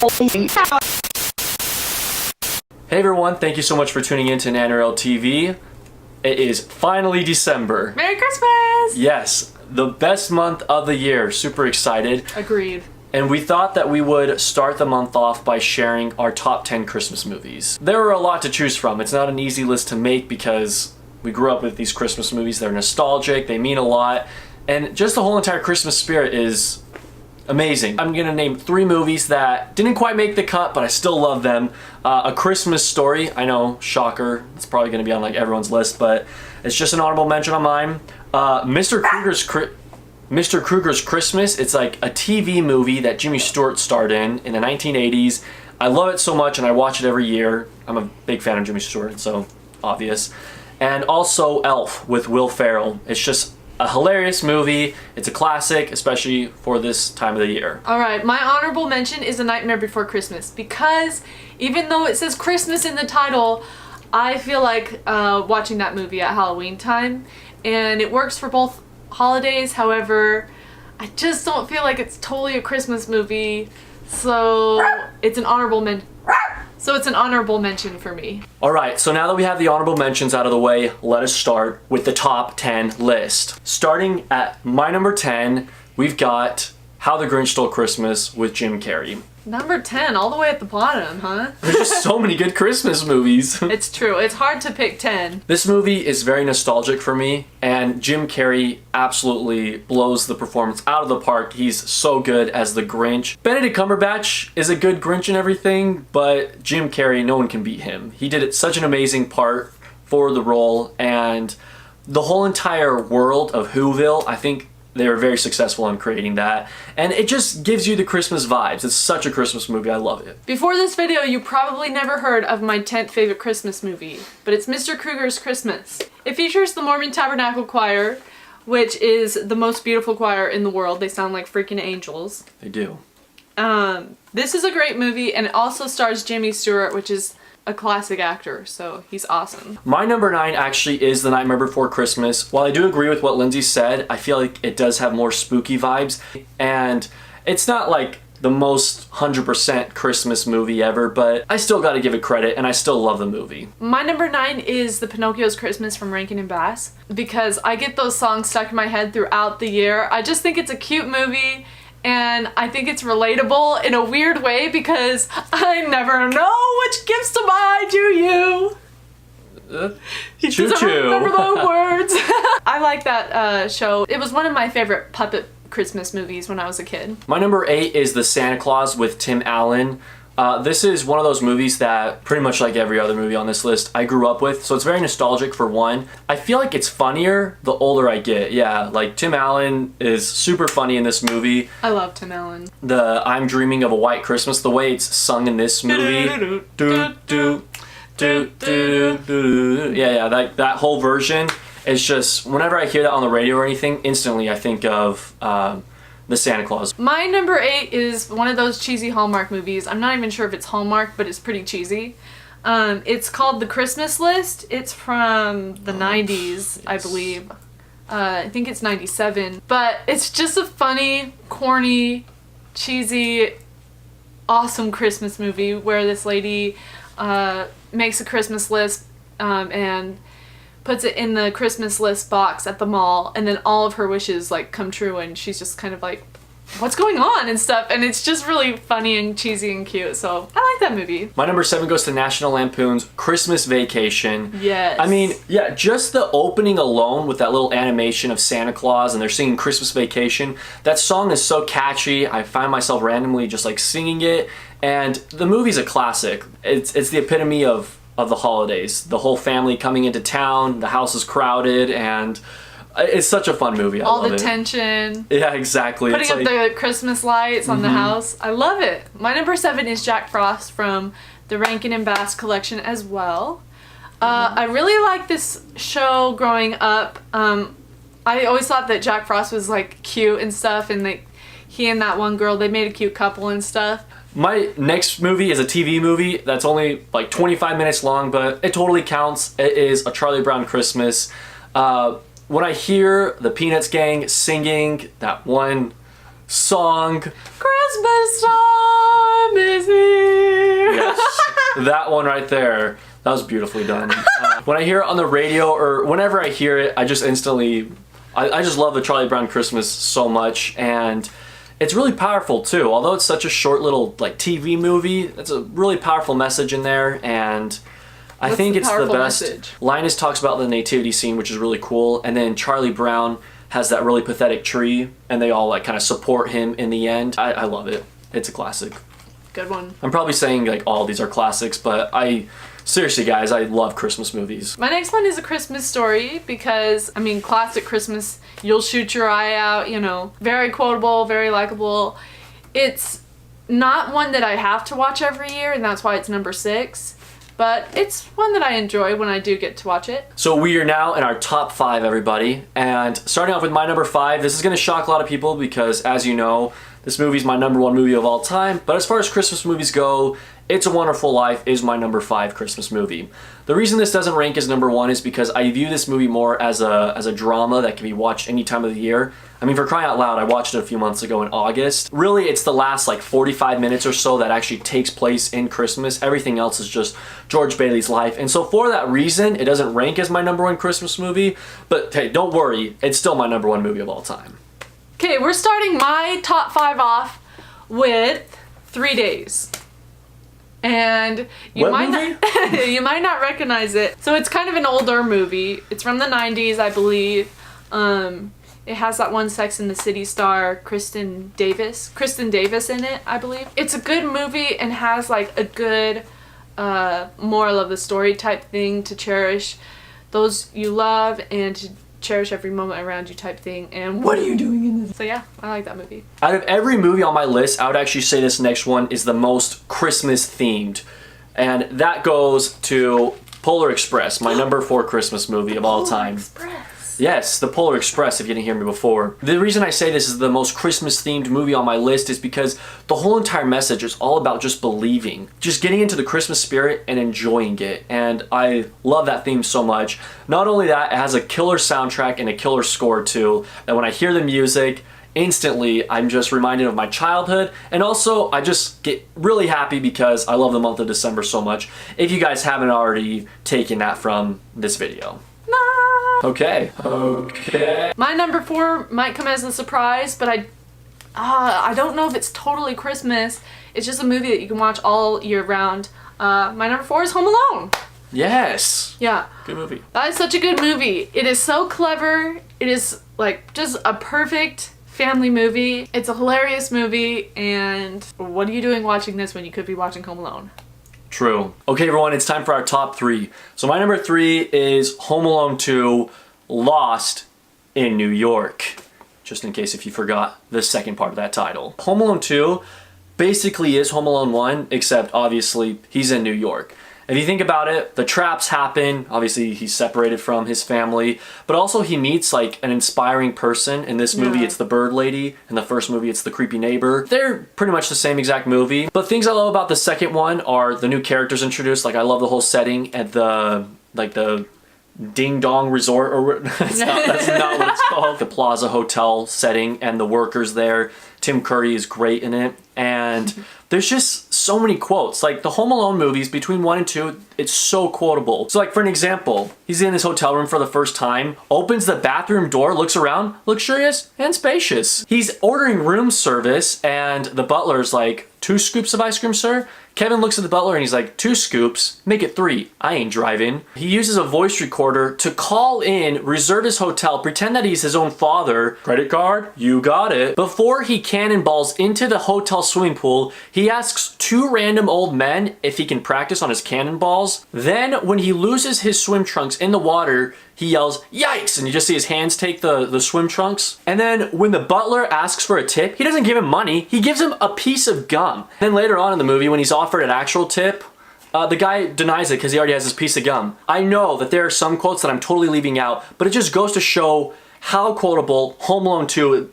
Hey everyone, thank you so much for tuning in to NanoRail TV. It is finally December. Merry Christmas! Yes, the best month of the year. Super excited. Agreed. And we thought that we would start the month off by sharing our top 10 Christmas movies. There are a lot to choose from. It's not an easy list to make because we grew up with these Christmas movies. They're nostalgic, they mean a lot, and just the whole entire Christmas spirit is amazing. I'm gonna name 3 movies that didn't quite make the cut, but I still love them. A Christmas Story. I know, shocker. It's probably gonna be on like everyone's list, but it's just an honorable mention on mine. Mr. Krueger's Christmas. It's like a TV movie that Jimmy Stewart starred in the 1980s. I love it so much and I watch it every year. I'm a big fan of Jimmy Stewart, so obvious. And also Elf with Will Ferrell. It's just a hilarious movie. It's a classic, especially for this time of the year. Alright, my honorable mention is A Nightmare Before Christmas because even though it says Christmas in the title, I feel like watching that movie at Halloween time, and it works for both holidays. However, I just don't feel like it's totally a Christmas movie, so it's an honorable mention for me. Alright, so now that we have the honorable mentions out of the way, let us start with the top 10 list. Starting at my number 10, we've got How the Grinch Stole Christmas with Jim Carrey. Number 10, all the way at the bottom, huh? There's just so many good Christmas movies. It's true, it's hard to pick 10. This movie is very nostalgic for me, and Jim Carrey absolutely blows the performance out of the park. He's so good as the Grinch. Benedict Cumberbatch is a good Grinch and everything, but Jim Carrey, no one can beat him. He did such an amazing part for the role, and the whole entire world of Whoville, I think they were very successful in creating that, and it just gives you the Christmas vibes. It's such a Christmas movie. I love it. Before this video, you probably never heard of my 10th favorite Christmas movie, but it's Mr. Krueger's Christmas. It features the Mormon Tabernacle Choir, which is the most beautiful choir in the world. They sound like freaking angels. They do. This is a great movie, and it also stars Jimmy Stewart, which is a classic actor, so he's awesome. My number 9 actually is The Nightmare Before Christmas. While I do agree with what Lindsay said, I feel like it does have more spooky vibes, and it's not like the most 100% Christmas movie ever, but I still gotta give it credit, and I still love the movie. My number 9 is the Pinocchio's Christmas from Rankin and Bass, because I get those songs stuck in my head throughout the year. I just think it's a cute movie, and I think it's relatable in a weird way because I never know which gifts to buy, do you? He doesn't remember the words. I like that show. It was one of my favorite puppet Christmas movies when I was a kid. My number 8 is The Santa Claus with Tim Allen. This is one of those movies that, pretty much like every other movie on this list, I grew up with, so it's very nostalgic for one. I feel like it's funnier the older I get. Yeah, like Tim Allen is super funny in this movie. I love Tim Allen. The I'm Dreaming of a White Christmas, the way it's sung in this movie. Yeah, that whole version is just, whenever I hear that on the radio or anything, instantly I think of The Santa Claus. My number 8 is one of those cheesy Hallmark movies. I'm not even sure if it's Hallmark, but it's pretty cheesy. It's called The Christmas List. It's from the 90s, I believe. I think it's 97. But it's just a funny, corny, cheesy, awesome Christmas movie where this lady makes a Christmas list and puts it in the Christmas list box at the mall, and then all of her wishes like come true, and she's just kind of like, what's going on and stuff, and it's just really funny and cheesy and cute, so I like that movie. My number 7 goes to National Lampoon's Christmas Vacation. Yes. I mean, yeah, just the opening alone with that little animation of Santa Claus and they're singing Christmas Vacation, that song is so catchy. I find myself randomly just like singing it, and the movie's a classic. It's the epitome of the holidays. The whole family coming into town, the house is crowded, and it's such a fun movie. I all love the it. tension. Yeah, exactly. Putting up the Christmas lights on the house. I love it. My number 7 is Jack Frost from the Rankin and Bass collection as well. I really liked this show growing up. I always thought that Jack Frost was like cute and stuff, and he and that one girl, they made a cute couple and stuff. My next movie is a TV movie that's only like 25 minutes long, but it totally counts. It is A Charlie Brown Christmas. When I hear the Peanuts gang singing that one song, Christmas time is here. That one right there. That was beautifully done. When I hear it on the radio or whenever I hear it, I just instantly, I just love the Charlie Brown Christmas so much, and it's really powerful too. Although it's such a short little like TV movie, it's a really powerful message in there, and I think it's the best. Message? Linus talks about the nativity scene, which is really cool, and then Charlie Brown has that really pathetic tree, and they all like kind of support him in the end. I love it. It's a classic. Good one. I'm probably saying like all these are classics, but seriously guys, I love Christmas movies. My next one is A Christmas Story because, I mean, classic Christmas, you'll shoot your eye out, you know, very quotable, very likable. It's not one that I have to watch every year, and that's why it's number 6. But it's one that I enjoy when I do get to watch it. So we are now in our top 5, everybody. And starting off with my number 5, this is going to shock a lot of people because, as you know, this movie is my number 1 movie of all time. But as far as Christmas movies go, It's a Wonderful Life is my number 5 Christmas movie. The reason this doesn't rank as number 1 is because I view this movie more as a drama that can be watched any time of the year. I mean, for crying out loud, I watched it a few months ago in August. Really, it's the last like 45 minutes or so that actually takes place in Christmas. Everything else is just George Bailey's life. And so for that reason, it doesn't rank as my number 1 Christmas movie. But hey, don't worry, it's still my number 1 movie of all time. Okay, we're starting my top 5 off with 3 Days. And you might not you might not recognize it. So it's kind of an older movie. It's from the 90s, I believe. It has that one Sex and the City star, Kristen Davis in it, I believe. It's a good movie and has like a good moral of the story type thing to cherish those you love and to cherish every moment around you type thing. And what are you doing in this? So yeah, I like that movie. Out of every movie on my list, I would actually say this next one is the most Christmas themed. And that goes to Polar Express, my number 4 Christmas movie of all time. Express. Yes, The Polar Express, if you didn't hear me before. The reason I say this is the most Christmas-themed movie on my list is because the whole entire message is all about just believing. Just getting into the Christmas spirit and enjoying it. And I love that theme so much. Not only that, it has a killer soundtrack and a killer score too. And when I hear the music, instantly I'm just reminded of my childhood. And also, I just get really happy because I love the month of December so much. If you guys haven't already taken that from this video. Okay. My number 4 might come as a surprise, but I don't know if it's totally Christmas. It's just a movie that you can watch all year round. My number 4 is Home Alone. Yes. Yeah. Good movie. That is such a good movie. It is so clever. It is like just a perfect family movie. It's a hilarious movie, and what are you doing watching this when you could be watching Home Alone? True. Okay, everyone, it's time for our top 3. So my number 3 is Home Alone 2, Lost in New York. Just in case if you forgot the second part of that title. Home Alone 2 basically is Home Alone 1, except obviously he's in New York. If you think about it, the traps happen. Obviously, he's separated from his family, but also he meets like an inspiring person. In this movie, it's the bird lady. In the first movie, it's the creepy neighbor. They're pretty much the same exact movie. But things I love about the second one are the new characters introduced. Like I love the whole setting and the Ding Dong Resort, or that's not what it's called. The Plaza Hotel setting and the workers there. Tim Curry is great in it. And there's just so many quotes. Like the Home Alone movies, between 1 and 2, it's so quotable. So like for an example, he's in his hotel room for the first time, opens the bathroom door, looks around, luxurious and spacious. He's ordering room service and the butler's like, 2 scoops of ice cream, sir? Kevin looks at the butler and he's like, 2 scoops, make it 3. I ain't driving. He uses a voice recorder to call in, reserve his hotel, pretend that he's his own father. Credit card? You got it. Before he cannonballs into the hotel swimming pool, he asks 2 random old men if he can practice on his cannonballs. Then when he loses his swim trunks in the water, he yells, yikes! And you just see his hands take the swim trunks. And then when the butler asks for a tip, he doesn't give him money, he gives him a piece of gum. Then later on in the movie, when he's offered an actual tip, the guy denies it because he already has his piece of gum. I know that there are some quotes that I'm totally leaving out, but it just goes to show how quotable Home Alone 2.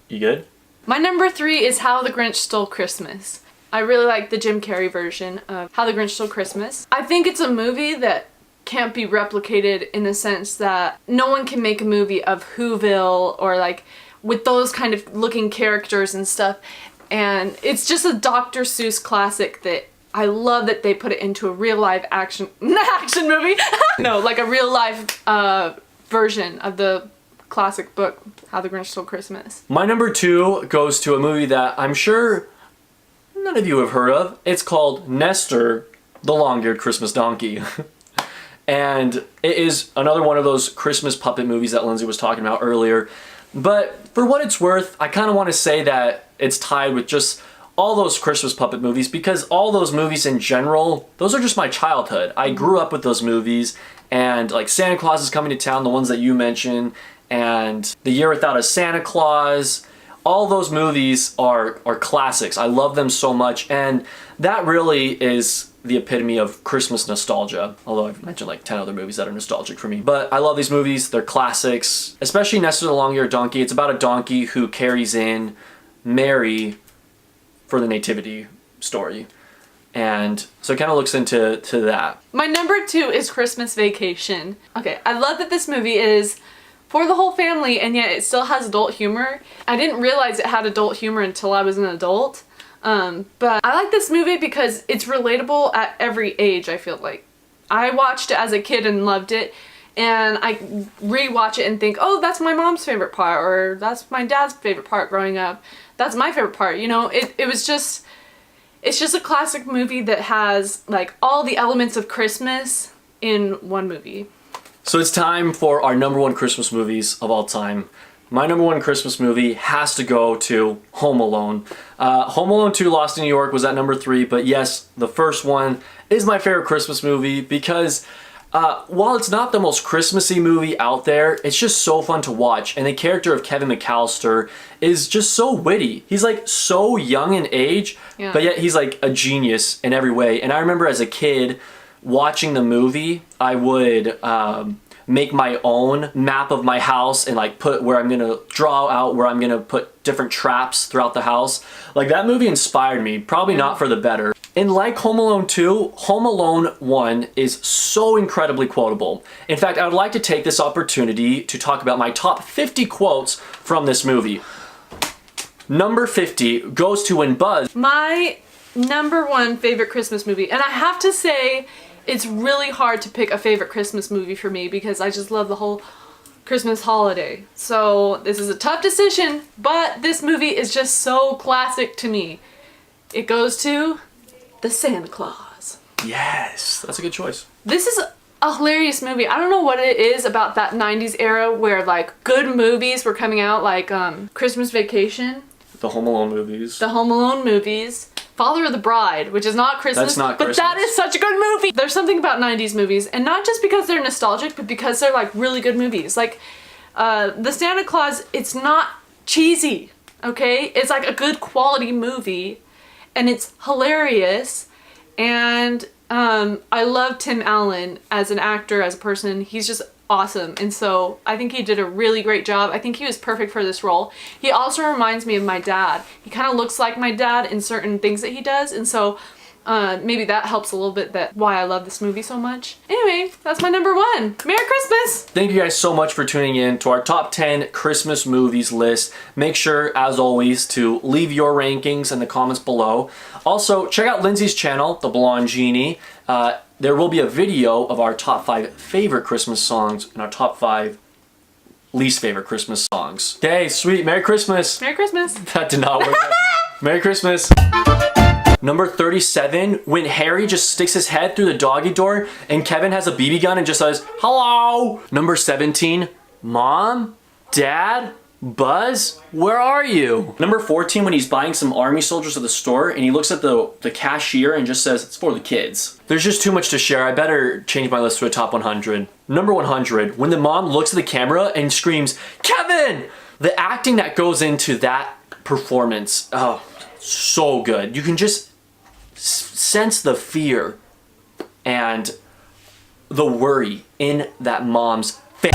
You good? My number 3 is How the Grinch Stole Christmas. I really like the Jim Carrey version of How the Grinch Stole Christmas. I think it's a movie that can't be replicated in the sense that no one can make a movie of Whoville or like with those kind of looking characters and stuff. And it's just a Dr. Seuss classic that I love that they put it into a real live action movie. No, like a real life version of the classic book, How the Grinch Stole Christmas. My number 2 goes to a movie that I'm sure none of you have heard of. It's called Nestor, the Long-Eared Christmas Donkey. And it is another one of those Christmas puppet movies that Lindsay was talking about earlier. But for what it's worth, I kind of want to say that it's tied with just all those Christmas puppet movies, because all those movies in general, those are just my childhood. I grew up with those movies, and like Santa Claus is Coming to Town, the ones that you mentioned, and The Year Without a Santa Claus, all those movies are classics. I love them so much, and that really is the epitome of Christmas nostalgia, although I've mentioned like 10 other movies that are nostalgic for me. But I love these movies, they're classics, especially Nestor the Long-Eared Donkey. It's about a donkey who carries in Mary for the nativity story. And so it kind of looks into that. My number 2 is Christmas Vacation. Okay, I love that this movie is for the whole family, and yet it still has adult humor. I didn't realize it had adult humor until I was an adult. But I like this movie because it's relatable at every age, I feel like. I watched it as a kid and loved it, and I rewatch it and think, oh, that's my mom's favorite part, or that's my dad's favorite part growing up. That's my favorite part, you know? It's just a classic movie that has like all the elements of Christmas in one movie. So it's time for our number 1 Christmas movies of all time. My number 1 Christmas movie has to go to Home Alone. Home Alone 2 Lost in New York was at number 3, but yes, the first one is my favorite Christmas movie because while it's not the most Christmassy movie out there, it's just so fun to watch, and the character of Kevin McAllister is just so witty. He's like so young in age, but yet he's like a genius in every way. And I remember as a kid watching the movie, I would make my own map of my house and like put where I'm gonna draw out where I'm gonna put different traps throughout the house. Like that movie inspired me, probably not for the better. And like Home Alone 2, Home Alone 1 is so incredibly quotable. In fact, I would like to take this opportunity to talk about my top 50 quotes from this movie. Number 50 goes to when Buzz... My number 1 favorite Christmas movie, and I have to say, it's really hard to pick a favorite Christmas movie for me because I just love the whole Christmas holiday. So this is a tough decision, but this movie is just so classic to me. It goes to The Santa Claus. Yes, that's a good choice. This is a hilarious movie. I don't know what it is about that 90s era where like good movies were coming out, like Christmas Vacation. The Home Alone movies. The Home Alone movies. Father of the Bride, which is not Christmas, That's not Christmas. But that is such a good movie. There's something about 90s movies, and not just because they're nostalgic, but because they're like really good movies. Like The Santa Claus, it's not cheesy, okay? It's like a good quality movie, and it's hilarious. And I love Tim Allen as an actor, as a person. He's just awesome, and so I think he did a really great job. I think he was perfect for this role. He also reminds me of my dad. He kind of looks like my dad in certain things that he does, and so maybe that helps a little bit, that why I love this movie so much. Anyway, that's my number 1. Merry Christmas! Thank you guys so much for tuning in to our top 10 Christmas movies list. Make sure, as always, to leave your rankings in the comments below. Also, check out Lindsay's channel, The Blonde Genie. There will be a video of our top 5 favorite Christmas songs and our top 5 least favorite Christmas songs. Okay, sweet. Merry Christmas. Merry Christmas. That did not work. Merry Christmas. Number 37, when Harry just sticks his head through the doggy door and Kevin has a BB gun and just says, hello. Number 17, Mom, Dad, Buzz, where are you? Number 14, when he's buying some army soldiers at the store and he looks at the cashier and just says, it's for the kids. There's just too much to share. I better change my list to a top 100. Number 100, when the mom looks at the camera and screams, Kevin! The acting that goes into that performance, oh, so good. You can just sense the fear and the worry in that mom's face.